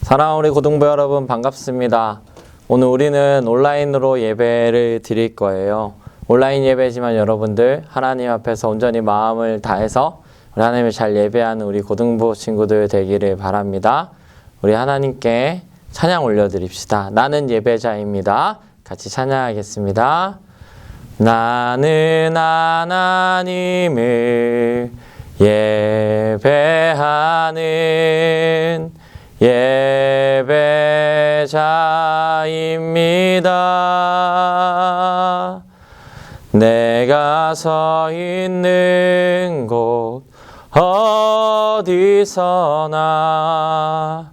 사랑하는 우리 고등부 여러분 반갑습니다. 오늘 우리는 온라인으로 예배를 드릴 거예요. 온라인 예배지만 여러분들 하나님 앞에서 온전히 마음을 다해서 우리 하나님을 잘 예배하는 우리 고등부 친구들 되기를 바랍니다. 우리 하나님께 찬양 올려드립시다. 나는 예배자입니다. 같이 찬양하겠습니다. 나는 하나님을 예배하는 예배자입니다. 내가 서 있는 곳 어디서나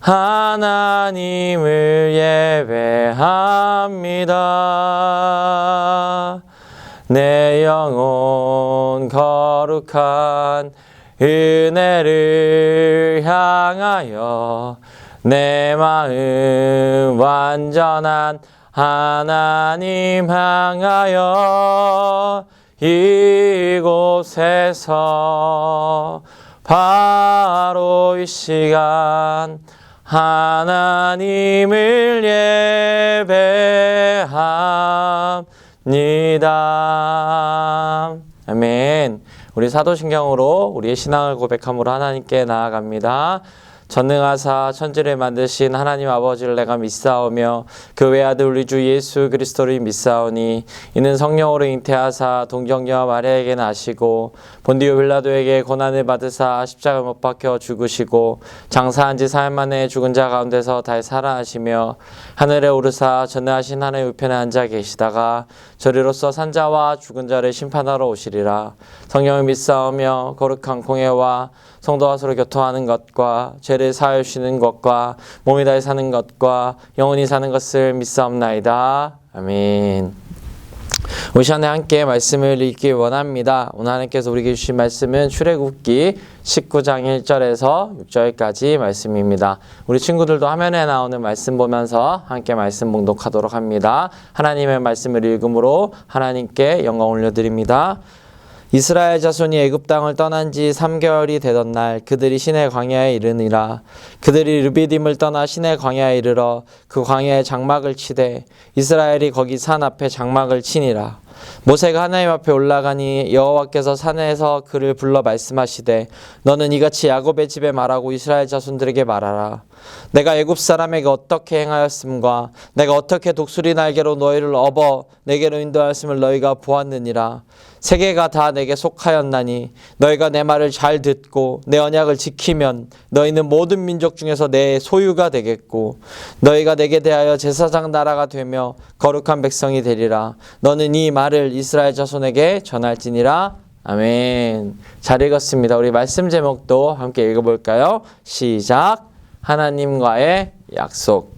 하나님을 예배합니다. 내 영혼 거룩한 은혜를 향하여 내 마음 완전한 하나님 향하여 이곳에서 바로 이 시간 하나님을 예배합니다. 아멘. 우리 사도신경으로 우리의 신앙을 고백함으로 하나님께 나아갑니다. 전능하사 천지를 만드신 하나님 아버지를 내가 믿사오며 그 외아들 우리 주 예수 그리스도를 믿사오니 이는 성령으로 잉태하사 동정녀 마리아에게 나시고 본디오 빌라도에게 고난을 받으사 십자가 못 박혀 죽으시고 장사한 지 사흘 만에 죽은 자 가운데서 다시 살아나시며 하늘에 오르사 전능하신 하나님 우편에 앉아 계시다가 저리로서 산자와 죽은 자를 심판하러 오시리라. 성령을 믿사오며 거룩한 공예와 성도와 서로 교통하는 것과 죄를 사하여 주시는 것과 몸이 다해 사는 것과 영원히 사는 것을 믿사옵나이다. 아멘. 우리 시간에 함께 말씀을 읽기 원합니다. 오늘 하나님께서 우리에게 주신 말씀은 출애굽기 19장 1절에서 6절까지 말씀입니다. 우리 친구들도 화면에 나오는 말씀 보면서 함께 말씀 봉독하도록 합니다. 하나님의 말씀을 읽음으로 하나님께 영광 올려드립니다. 이스라엘 자손이 애굽 땅을 떠난 지 3개월이 되던 날 그들이 시내 광야에 이르니라. 그들이 르비딤을 떠나 시내 광야에 이르러 그 광야에 장막을 치되 이스라엘이 거기 산 앞에 장막을 치니라. 모세가 하나님 앞에 올라가니 여호와께서 산에서 그를 불러 말씀하시되 너는 이같이 야곱의 집에 말하고 이스라엘 자손들에게 말하라. 내가 애굽 사람에게 어떻게 행하였음과 내가 어떻게 독수리 날개로 너희를 업어 내게로 인도하였음을 너희가 보았느니라. 세계가 다 내게 속하였나니 너희가 내 말을 잘 듣고 내 언약을 지키면 너희는 모든 민족 중에서 내 소유가 되겠고 너희가 내게 대하여 제사장 나라가 되며 거룩한 백성이 되리라. 너는 이 말을 이스라엘 자손에게 전할지니라. 아멘. 잘 읽었습니다. 우리 말씀 제목도 함께 읽어볼까요? 시작. 하나님과의 약속.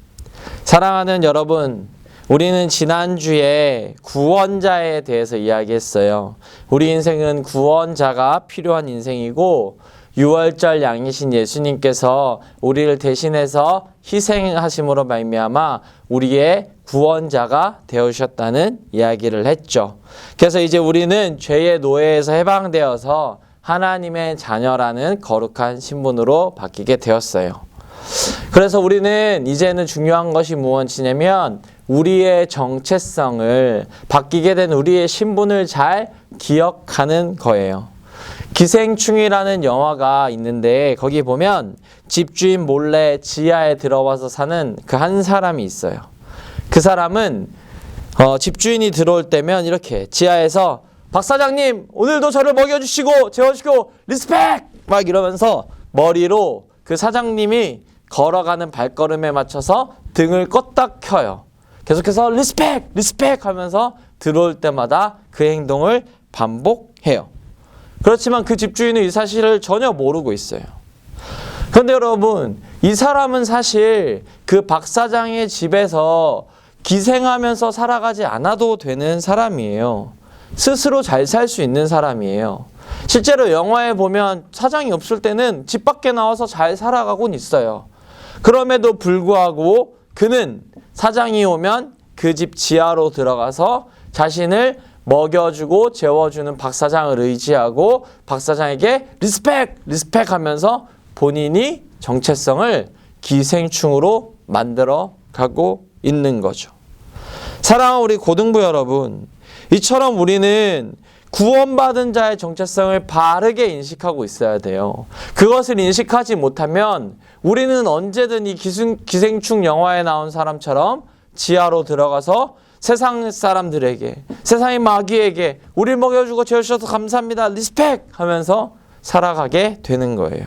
사랑하는 여러분, 우리는 지난주에 구원자에 대해서 이야기했어요. 우리 인생은 구원자가 필요한 인생이고 유월절 양이신 예수님께서 우리를 대신해서 희생하심으로 말미암아 우리의 구원자가 되어주셨다는 이야기를 했죠. 그래서 이제 우리는 죄의 노예에서 해방되어서 하나님의 자녀라는 거룩한 신분으로 바뀌게 되었어요. 그래서 우리는 이제는 중요한 것이 무엇이냐면 우리의 정체성을, 바뀌게 된 우리의 신분을 잘 기억하는 거예요. 기생충이라는 영화가 있는데 거기 보면 집주인 몰래 지하에 들어와서 사는 그 한 사람이 있어요. 그 사람은 집주인이 들어올 때면 이렇게 지하에서 박 사장님 오늘도 저를 먹여주시고 재워주시고 리스펙! 막 이러면서 머리로 그 사장님이 걸어가는 발걸음에 맞춰서 등을 껐다 켜요. 계속해서 리스펙! 리스펙! 하면서 들어올 때마다 그 행동을 반복해요. 그렇지만 그 집주인은 이 사실을 전혀 모르고 있어요. 그런데 여러분, 이 사람은 사실 그 박 사장의 집에서 기생하면서 살아가지 않아도 되는 사람이에요. 스스로 잘 살 수 있는 사람이에요. 실제로 영화에 보면 사장이 없을 때는 집 밖에 나와서 잘 살아가곤 있어요. 그럼에도 불구하고 그는 사장이 오면 그 집 지하로 들어가서 자신을 먹여주고 재워주는 박 사장을 의지하고 박 사장에게 리스펙! 리스펙 하면서 본인이 정체성을 기생충으로 만들어 가고 있는 거죠. 사랑하는 우리 고등부 여러분, 이처럼 우리는 구원받은 자의 정체성을 바르게 인식하고 있어야 돼요. 그것을 인식하지 못하면 우리는 언제든 이 기생충 영화에 나온 사람처럼 지하로 들어가서 세상 사람들에게, 세상의 마귀에게 우리 먹여주고 재워주셔서 감사합니다, 리스펙 하면서 살아가게 되는 거예요.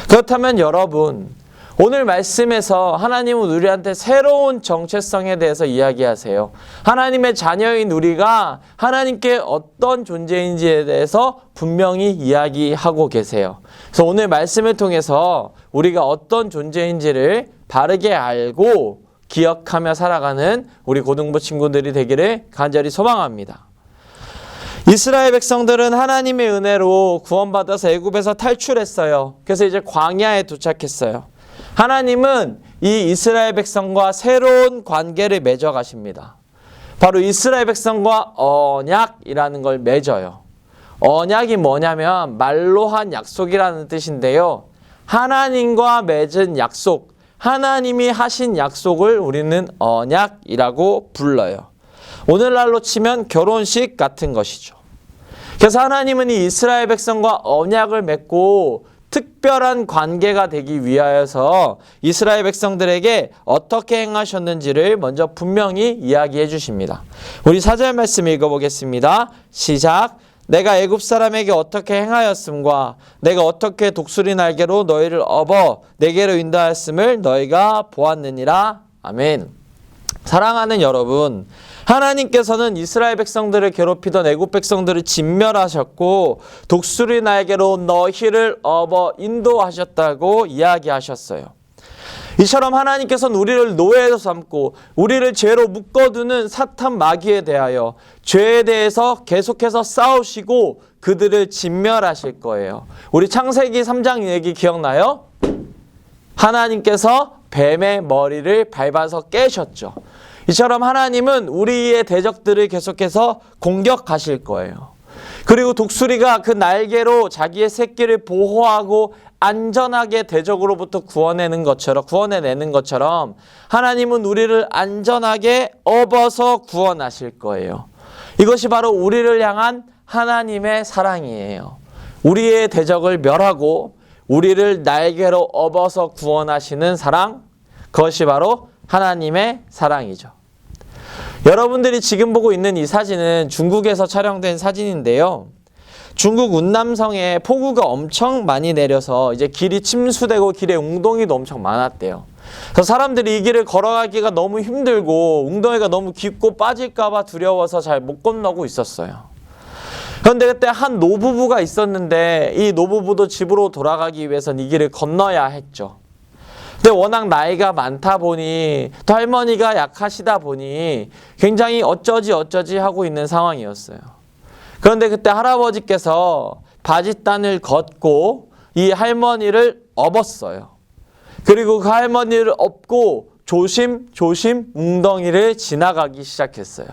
그렇다면 여러분, 오늘 말씀에서 하나님은 우리한테 새로운 정체성에 대해서 이야기하세요. 하나님의 자녀인 우리가 하나님께 어떤 존재인지에 대해서 분명히 이야기하고 계세요. 그래서 오늘 말씀을 통해서 우리가 어떤 존재인지를 바르게 알고 기억하며 살아가는 우리 고등부 친구들이 되기를 간절히 소망합니다. 이스라엘 백성들은 하나님의 은혜로 구원받아서 애굽에서 탈출했어요. 그래서 이제 광야에 도착했어요. 하나님은 이 이스라엘 백성과 새로운 관계를 맺어 가십니다. 바로 이스라엘 백성과 언약이라는 걸 맺어요. 언약이 뭐냐면 말로 한 약속이라는 뜻인데요. 하나님과 맺은 약속, 하나님이 하신 약속을 우리는 언약이라고 불러요. 오늘날로 치면 결혼식 같은 것이죠. 그래서 하나님은 이 이스라엘 백성과 언약을 맺고 특별한 관계가 되기 위하여서 이스라엘 백성들에게 어떻게 행하셨는지를 먼저 분명히 이야기해 주십니다. 우리 4절 말씀 읽어보겠습니다. 시작. 내가 애굽 사람에게 어떻게 행하였음과 내가 어떻게 독수리 날개로 너희를 업어 내게로 인도하였음을 너희가 보았느니라. 아멘. 사랑하는 여러분, 하나님께서는 이스라엘 백성들을 괴롭히던 애굽 백성들을 진멸하셨고 독수리 날개로 너희를 업어 인도하셨다고 이야기하셨어요. 이처럼 하나님께서는 우리를 노예로 삼고 우리를 죄로 묶어두는 사탄 마귀에 대하여 죄에 대해서 계속해서 싸우시고 그들을 진멸하실 거예요. 우리 창세기 3장 얘기 기억나요? 하나님께서 뱀의 머리를 밟아서 깨셨죠. 이처럼 하나님은 우리의 대적들을 계속해서 공격하실 거예요. 그리고 독수리가 그 날개로 자기의 새끼를 보호하고 안전하게 대적으로부터 구원해내는 것처럼 하나님은 우리를 안전하게 업어서 구원하실 거예요. 이것이 바로 우리를 향한 하나님의 사랑이에요. 우리의 대적을 멸하고 우리를 날개로 업어서 구원하시는 사랑, 그것이 바로 하나님의 사랑이죠. 여러분들이 지금 보고 있는 이 사진은 중국에서 촬영된 사진인데요. 중국 운남성에 폭우가 엄청 많이 내려서 이제 길이 침수되고 길에 웅덩이도 엄청 많았대요. 그래서 사람들이 이 길을 걸어가기가 너무 힘들고 웅덩이가 너무 깊고 빠질까봐 두려워서 잘 못 건너고 있었어요. 그런데 그때 한 노부부가 있었는데 이 노부부도 집으로 돌아가기 위해서는 이 길을 건너야 했죠. 근데 워낙 나이가 많다 보니 또 할머니가 약하시다 보니 굉장히 어쩌지 하고 있는 상황이었어요. 그런데 그때 할아버지께서 바짓단을 걷고 이 할머니를 업었어요. 그리고 그 할머니를 업고 조심조심 웅덩이를 지나가기 시작했어요.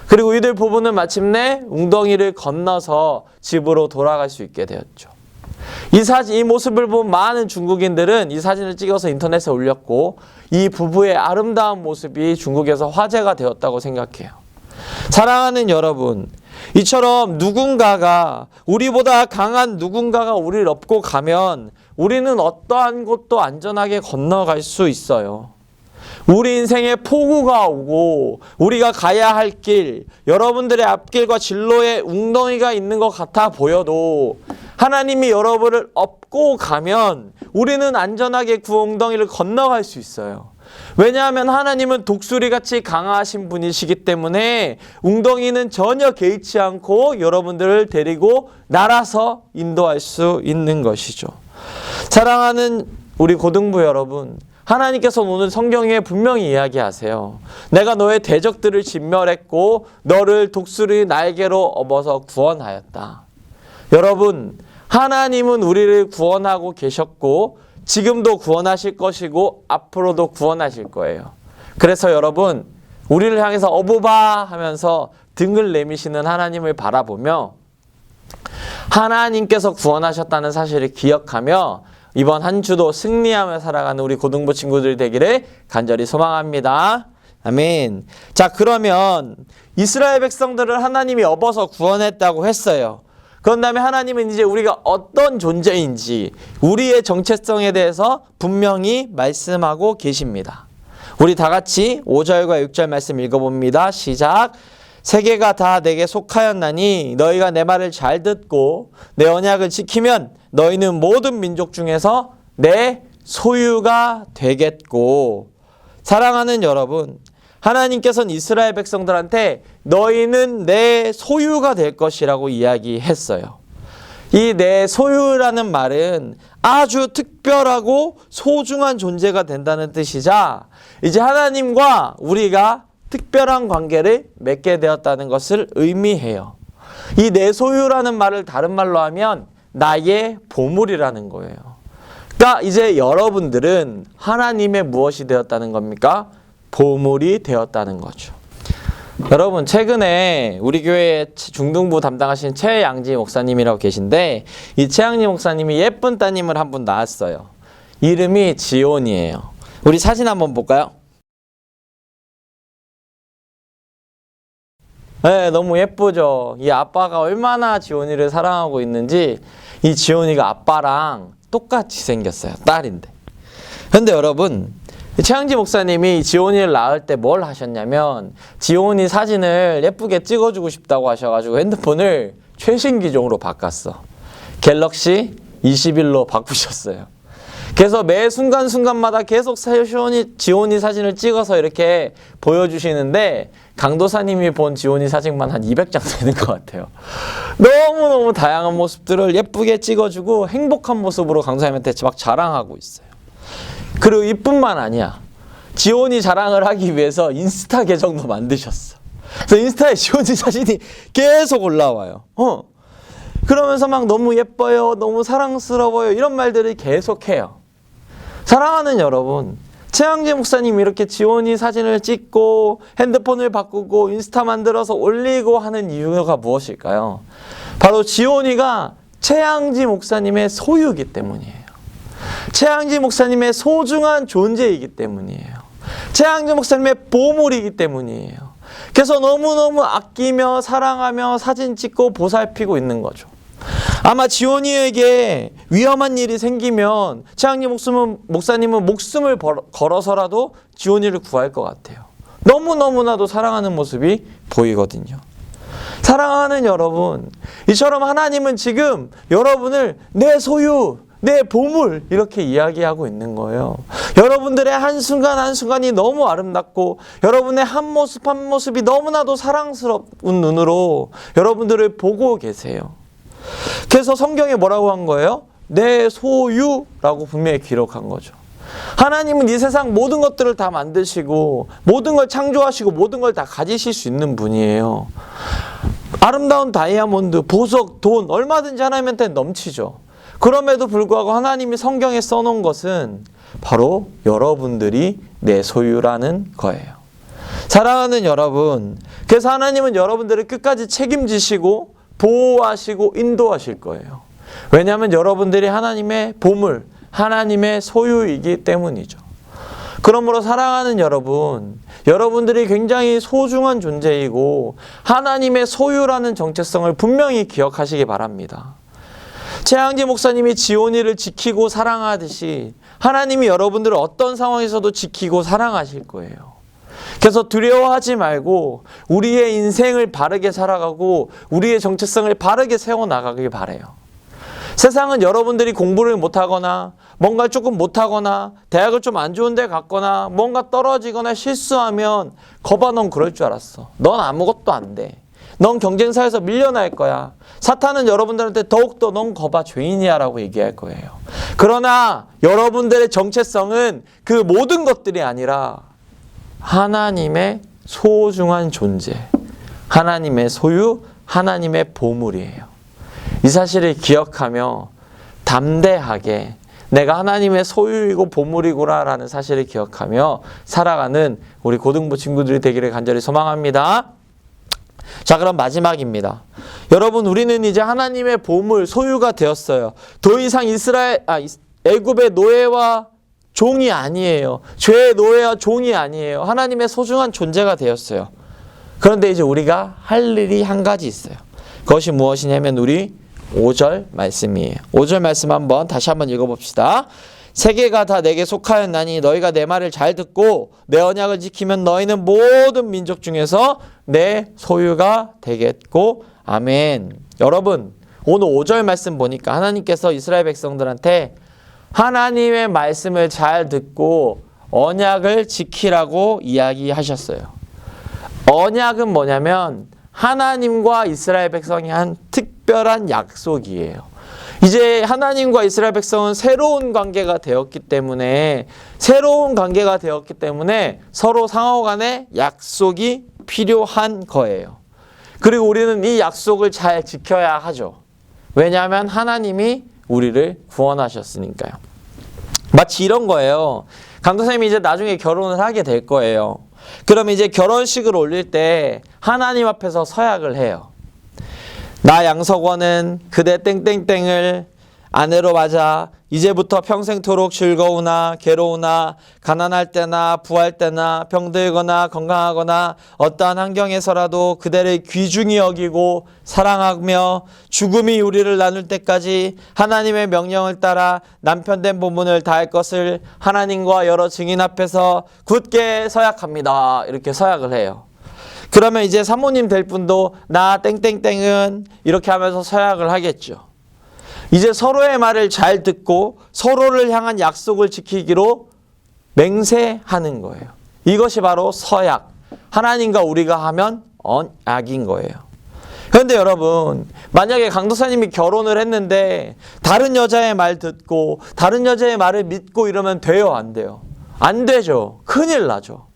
그리고 이들 부부는 마침내 웅덩이를 건너서 집으로 돌아갈 수 있게 되었죠. 이 모습을 본 많은 중국인들은 이 사진을 찍어서 인터넷에 올렸고 이 부부의 아름다운 모습이 중국에서 화제가 되었다고 생각해요. 사랑하는 여러분, 이처럼 누군가가, 우리보다 강한 누군가가 우리를 업고 가면 우리는 어떠한 곳도 안전하게 건너갈 수 있어요. 우리 인생에 폭우가 오고 우리가 가야 할 길, 여러분들의 앞길과 진로에 웅덩이가 있는 것 같아 보여도 하나님이 여러분을 업고 가면 우리는 안전하게 그 웅덩이를 건너갈 수 있어요. 왜냐하면 하나님은 독수리같이 강하신 분이시기 때문에 웅덩이는 전혀 개의치 않고 여러분들을 데리고 날아서 인도할 수 있는 것이죠. 사랑하는 우리 고등부 여러분, 하나님께서 오늘 성경에 분명히 이야기하세요. 내가 너의 대적들을 진멸했고 너를 독수리 날개로 업어서 구원하였다. 여러분, 하나님은 우리를 구원하고 계셨고 지금도 구원하실 것이고 앞으로도 구원하실 거예요. 그래서 여러분, 우리를 향해서 어부바 하면서 등을 내미시는 하나님을 바라보며 하나님께서 구원하셨다는 사실을 기억하며 이번 한 주도 승리하며 살아가는 우리 고등부 친구들이 되기를 간절히 소망합니다. 아멘. 자, 그러면 이스라엘 백성들을 하나님이 업어서 구원했다고 했어요. 그런 다음에 하나님은 이제 우리가 어떤 존재인지 우리의 정체성에 대해서 분명히 말씀하고 계십니다. 우리 다 같이 5절과 6절 말씀 읽어봅니다. 시작. 세계가 다 내게 속하였나니 너희가 내 말을 잘 듣고 내 언약을 지키면 너희는 모든 민족 중에서 내 소유가 되겠고. 사랑하는 여러분, 하나님께서는 이스라엘 백성들한테 너희는 내 소유가 될 것이라고 이야기했어요. 이 내 소유라는 말은 아주 특별하고 소중한 존재가 된다는 뜻이자 이제 하나님과 우리가 특별한 관계를 맺게 되었다는 것을 의미해요. 이 내 소유라는 말을 다른 말로 하면 나의 보물이라는 거예요. 그러니까 이제 여러분들은 하나님의 무엇이 되었다는 겁니까? 보물이 되었다는 거죠. 여러분, 최근에 우리 교회 중등부 담당하신 최양지 목사님이라고 계신데 이 최양지 목사님이 예쁜 따님을 한 분 낳았어요. 이름이 지온이에요. 우리 사진 한번 볼까요? 네, 너무 예쁘죠. 이 아빠가 얼마나 지온이를 사랑하고 있는지 이 지온이가 아빠랑 똑같이 생겼어요. 딸인데. 근데 여러분, 최양지 목사님이 지온이를 낳을 때 뭘 하셨냐면 지온이 사진을 예쁘게 찍어주고 싶다고 하셔가지고 핸드폰을 최신 기종으로 바꿨어. 갤럭시 21로 바꾸셨어요. 그래서 매 순간순간마다 계속 지온이 사진을 찍어서 이렇게 보여주시는데 강도사님이 본 지온이 사진만 한 200장 되는 것 같아요. 너무너무 다양한 모습들을 예쁘게 찍어주고 행복한 모습으로 강도사님한테 막 자랑하고 있어요. 그리고 이뿐만 아니야. 지온이 자랑을 하기 위해서 인스타 계정도 만드셨어. 그래서 인스타에 지온이 사진이 계속 올라와요. 그러면서 막 너무 예뻐요, 너무 사랑스러워요 이런 말들을 계속해요. 사랑하는 여러분, 최양지 목사님 이렇게 지온이 사진을 찍고 핸드폰을 바꾸고 인스타 만들어서 올리고 하는 이유가 무엇일까요? 바로 지온이가 최양지 목사님의 소유이기 때문이에요. 최양지 목사님의 소중한 존재이기 때문이에요. 최양지 목사님의 보물이기 때문이에요. 그래서 너무너무 아끼며 사랑하며 사진 찍고 보살피고 있는 거죠. 아마 지온이에게 위험한 일이 생기면 최양지 목사님은 목숨을 걸어서라도 지온이를 구할 것 같아요. 너무너무나도 사랑하는 모습이 보이거든요. 사랑하는 여러분, 이처럼 하나님은 지금 여러분을 내 소유, 내 보물 이렇게 이야기하고 있는 거예요. 여러분들의 한순간 한순간이 너무 아름답고 여러분의 한 모습 한 모습이 너무나도 사랑스러운 눈으로 여러분들을 보고 계세요. 그래서 성경에 뭐라고 한 거예요? 내 소유라고 분명히 기록한 거죠. 하나님은 이 세상 모든 것들을 다 만드시고 모든 걸 창조하시고 모든 걸 다 가지실 수 있는 분이에요. 아름다운 다이아몬드, 보석, 돈 얼마든지 하나님한테 넘치죠. 그럼에도 불구하고 하나님이 성경에 써놓은 것은 바로 여러분들이 내 소유라는 거예요. 사랑하는 여러분, 그래서 하나님은 여러분들을 끝까지 책임지시고 보호하시고 인도하실 거예요. 왜냐하면 여러분들이 하나님의 보물, 하나님의 소유이기 때문이죠. 그러므로 사랑하는 여러분, 여러분들이 굉장히 소중한 존재이고 하나님의 소유라는 정체성을 분명히 기억하시기 바랍니다. 최양지 목사님이 지온이를 지키고 사랑하듯이 하나님이 여러분들을 어떤 상황에서도 지키고 사랑하실 거예요. 그래서 두려워하지 말고 우리의 인생을 바르게 살아가고 우리의 정체성을 바르게 세워나가길 바라요. 세상은 여러분들이 공부를 못하거나 뭔가 조금 못하거나 대학을 좀 안 좋은 데 갔거나 뭔가 떨어지거나 실수하면 거봐 넌 그럴 줄 알았어. 넌 아무것도 안 돼. 넌 경쟁사에서 밀려날 거야. 사탄은 여러분들한테 더욱더 넌 거봐 죄인이야 라고 얘기할 거예요. 그러나 여러분들의 정체성은 그 모든 것들이 아니라 하나님의 소중한 존재, 하나님의 소유, 하나님의 보물이에요. 이 사실을 기억하며 담대하게 내가 하나님의 소유이고 보물이구나 라는 사실을 기억하며 살아가는 우리 고등부 친구들이 되기를 간절히 소망합니다. 자, 그럼 마지막입니다. 여러분, 우리는 이제 하나님의 보물, 소유가 되었어요. 더 이상 애굽의 노예와 종이 아니에요. 죄의 노예와 종이 아니에요. 하나님의 소중한 존재가 되었어요. 그런데 이제 우리가 할 일이 한 가지 있어요. 그것이 무엇이냐면 우리 5절 말씀이에요. 5절 말씀 다시 한번 읽어봅시다. 세계가 다 내게 속하였나니 너희가 내 말을 잘 듣고 내 언약을 지키면 너희는 모든 민족 중에서 내 소유가 되겠고 아멘. 여러분 오늘 5절 말씀 보니까 하나님께서 이스라엘 백성들한테 하나님의 말씀을 잘 듣고 언약을 지키라고 이야기하셨어요. 언약은 뭐냐면 하나님과 이스라엘 백성이 한 특별한 약속이에요. 이제 하나님과 이스라엘 백성은 새로운 관계가 되었기 때문에 서로 상호 간에 약속이 필요한 거예요. 그리고 우리는 이 약속을 잘 지켜야 하죠. 왜냐하면 하나님이 우리를 구원하셨으니까요. 마치 이런 거예요. 강도사님이 이제 나중에 결혼을 하게 될 거예요. 그럼 이제 결혼식을 올릴 때 하나님 앞에서 서약을 해요. 나 양석원은 그대 땡땡땡을 아내로 맞아 이제부터 평생토록 즐거우나 괴로우나 가난할 때나 부할 때나 병들거나 건강하거나 어떠한 환경에서라도 그대를 귀중히 여기고 사랑하며 죽음이 우리를 나눌 때까지 하나님의 명령을 따라 남편된 본분을 다할 것을 하나님과 여러 증인 앞에서 굳게 서약합니다. 이렇게 서약을 해요. 그러면 이제 사모님 될 분도 나 땡땡땡은 이렇게 하면서 서약을 하겠죠. 이제 서로의 말을 잘 듣고 서로를 향한 약속을 지키기로 맹세하는 거예요. 이것이 바로 서약. 하나님과 우리가 하면 언약인 거예요. 그런데 여러분, 만약에 강도사님이 결혼을 했는데 다른 여자의 말 듣고 다른 여자의 말을 믿고 이러면 돼요, 안 돼요? 안 되죠. 큰일 나죠.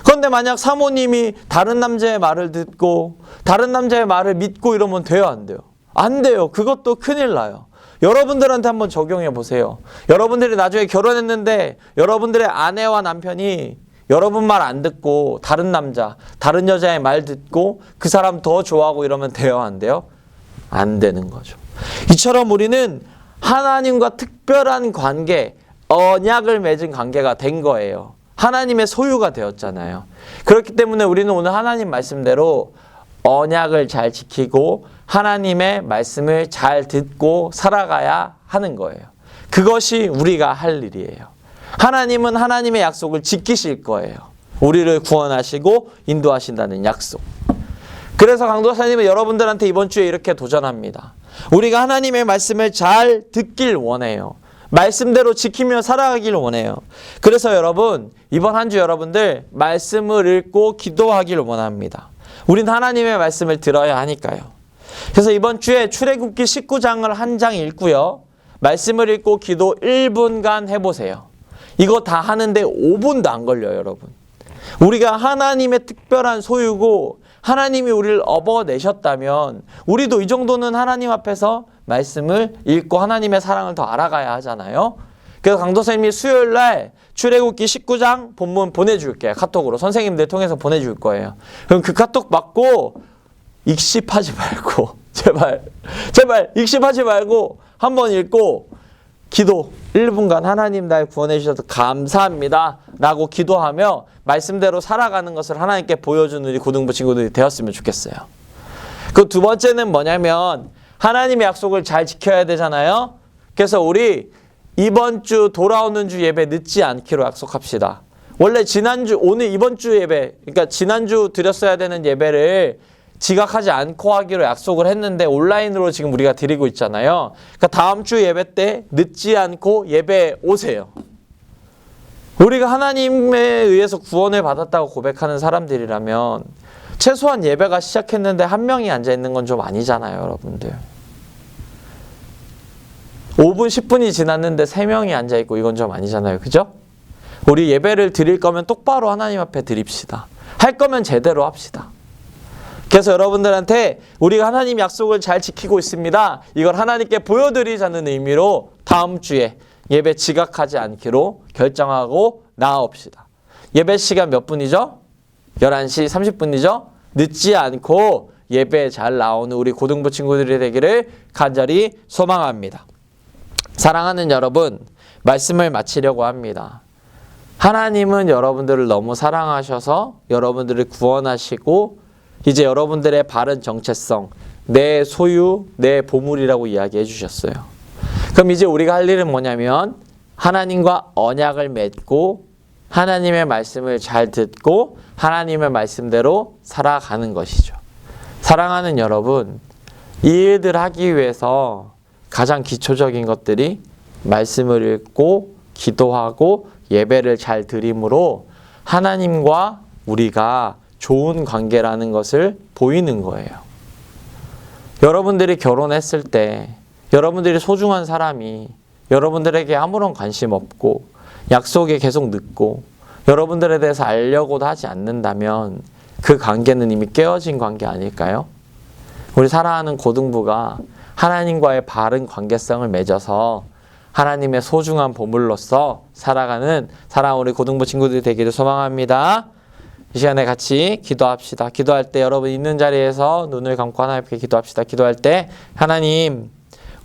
그런데 만약 사모님이 다른 남자의 말을 듣고 다른 남자의 말을 믿고 이러면 돼요, 안 돼요? 안 돼요. 그것도 큰일 나요. 여러분들한테 한번 적용해 보세요. 여러분들이 나중에 결혼했는데 여러분들의 아내와 남편이 여러분 말 안 듣고 다른 남자, 다른 여자의 말 듣고 그 사람 더 좋아하고 이러면 돼요, 안 돼요? 안 되는 거죠. 이처럼 우리는 하나님과 특별한 관계, 언약을 맺은 관계가 된 거예요. 하나님의 소유가 되었잖아요. 그렇기 때문에 우리는 오늘 하나님 말씀대로 언약을 잘 지키고 하나님의 말씀을 잘 듣고 살아가야 하는 거예요. 그것이 우리가 할 일이에요. 하나님은 하나님의 약속을 지키실 거예요. 우리를 구원하시고 인도하신다는 약속. 그래서 강도사님은 여러분들한테 이번 주에 이렇게 도전합니다. 우리가 하나님의 말씀을 잘 듣길 원해요. 말씀대로 지키며 살아가길 원해요. 그래서 여러분, 이번 한 주 여러분들 말씀을 읽고 기도하길 원합니다. 우린 하나님의 말씀을 들어야 하니까요. 그래서 이번 주에 출애굽기 19장을 한 장 읽고요. 말씀을 읽고 기도 1분간 해보세요. 이거 다 하는데 5분도 안 걸려요, 여러분. 우리가 하나님의 특별한 소유고 하나님이 우리를 업어내셨다면 우리도 이 정도는 하나님 앞에서 말씀을 읽고 하나님의 사랑을 더 알아가야 하잖아요. 그래서 강도사님이 수요일 날 출애굽기 19장 본문 보내줄게요. 카톡으로 선생님들 통해서 보내줄 거예요. 그럼 그 카톡 받고 익십하지 말고 제발 익십하지 말고 한번 읽고 기도 1분간 하나님 날 구원해 주셔서 감사합니다 라고 기도하며 말씀대로 살아가는 것을 하나님께 보여주는 우리 고등부 친구들이 되었으면 좋겠어요. 그 두 번째는 뭐냐면 하나님의 약속을 잘 지켜야 되잖아요. 그래서 우리 이번 주 돌아오는 주 예배 늦지 않기로 약속합시다. 원래 오늘 이번 주 예배, 그러니까 지난주 드렸어야 되는 예배를 지각하지 않고 하기로 약속을 했는데 온라인으로 지금 우리가 드리고 있잖아요. 그러니까 다음 주 예배 때 늦지 않고 예배 오세요. 우리가 하나님에 의해서 구원을 받았다고 고백하는 사람들이라면 최소한 예배가 시작했는데 한 명이 앉아있는 건 좀 아니잖아요, 여러분들. 5분, 10분이 지났는데 3명이 앉아있고 이건 좀 아니잖아요, 그죠? 우리 예배를 드릴 거면 똑바로 하나님 앞에 드립시다. 할 거면 제대로 합시다. 그래서 여러분들한테 우리가 하나님 약속을 잘 지키고 있습니다. 이걸 하나님께 보여드리자는 의미로 다음 주에 예배 지각하지 않기로 결정하고 나아옵시다. 예배 시간 몇 분이죠? 11시 30분이죠? 늦지 않고 예배 잘 나오는 우리 고등부 친구들이 되기를 간절히 소망합니다. 사랑하는 여러분, 말씀을 마치려고 합니다. 하나님은 여러분들을 너무 사랑하셔서 여러분들을 구원하시고 이제 여러분들의 바른 정체성, 내 소유, 내 보물이라고 이야기해 주셨어요. 그럼 이제 우리가 할 일은 뭐냐면 하나님과 언약을 맺고 하나님의 말씀을 잘 듣고 하나님의 말씀대로 살아가는 것이죠. 사랑하는 여러분, 이 일들 하기 위해서 가장 기초적인 것들이 말씀을 읽고 기도하고 예배를 잘 드림으로 하나님과 우리가 좋은 관계라는 것을 보이는 거예요. 여러분들이 결혼했을 때 여러분들이 소중한 사람이 여러분들에게 아무런 관심 없고 약속에 계속 늦고 여러분들에 대해서 알려고도 하지 않는다면 그 관계는 이미 깨어진 관계 아닐까요? 우리 사랑하는 고등부가 하나님과의 바른 관계성을 맺어서 하나님의 소중한 보물로서 살아가는 사랑하는 우리 고등부 친구들이 되기를 소망합니다. 이 시간에 같이 기도합시다. 기도할 때 여러분 있는 자리에서 눈을 감고 하나님께 기도합시다. 기도할 때 하나님,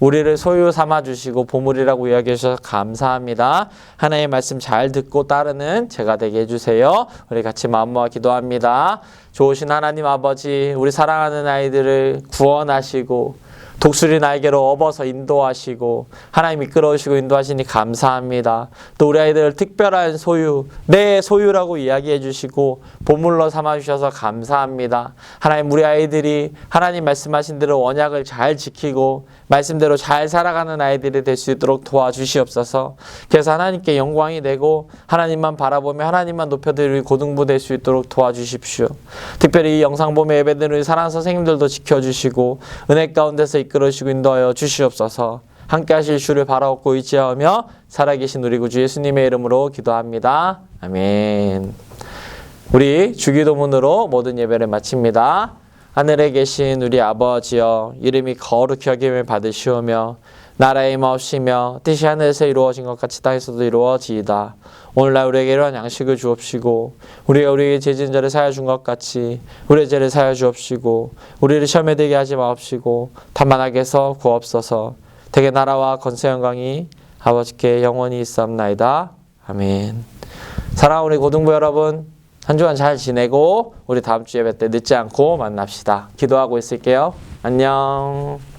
우리를 소유 삼아주시고 보물이라고 이야기해 주셔서 감사합니다. 하나님의 말씀 잘 듣고 따르는 제가 되게 해주세요. 우리 같이 마음 모아 기도합니다. 좋으신 하나님 아버지, 우리 사랑하는 아이들을 구원하시고 독수리 날개로 업어서 인도하시고 하나님 이끌어오시고 인도하시니 감사합니다. 또 우리 아이들 특별한 소유, 내 소유라고 이야기해 주시고 보물로 삼아주셔서 감사합니다. 하나님, 우리 아이들이 하나님 말씀하신 대로 언약을 잘 지키고 말씀대로 잘 살아가는 아이들이 될 수 있도록 도와주시옵소서. 그래서 하나님께 영광이 되고 하나님만 바라보며 하나님만 높여드릴 고등부 될 수 있도록 도와주십시오. 특별히 이 영상 보며 예배드리는 사랑하는 선생님들도 지켜주시고 은혜 가운데서 이끌어주시고 인도하여 주시옵소서. 함께 하실 주를 바라옵고 의지하며 살아계신 우리 구주 예수님의 이름으로 기도합니다. 아멘. 우리 주기도문으로 모든 예배를 마칩니다. 하늘에 계신 우리 아버지여, 이름이 거룩히 여김을 받으시오며 나라의 임하옵시며 뜻이 하늘에서 이루어진 것 같이 땅에서도 이루어지이다. 오늘날 우리에게 이러한 양식을 주옵시고 우리가 우리에게 죄진 자를 사하여 준 것 같이 우리의 죄를 사하여 주옵시고 우리를 시험에 들게 하지 마옵시고 다만 악에서 구하옵소서. 대개 나라와 권세 영광이 아버지께 영원히 있사옵나이다. 아멘. 사랑하는 우리 고등부 여러분, 한 주간 잘 지내고 우리 다음 주 예배 때 늦지 않고 만납시다. 기도하고 있을게요. 안녕.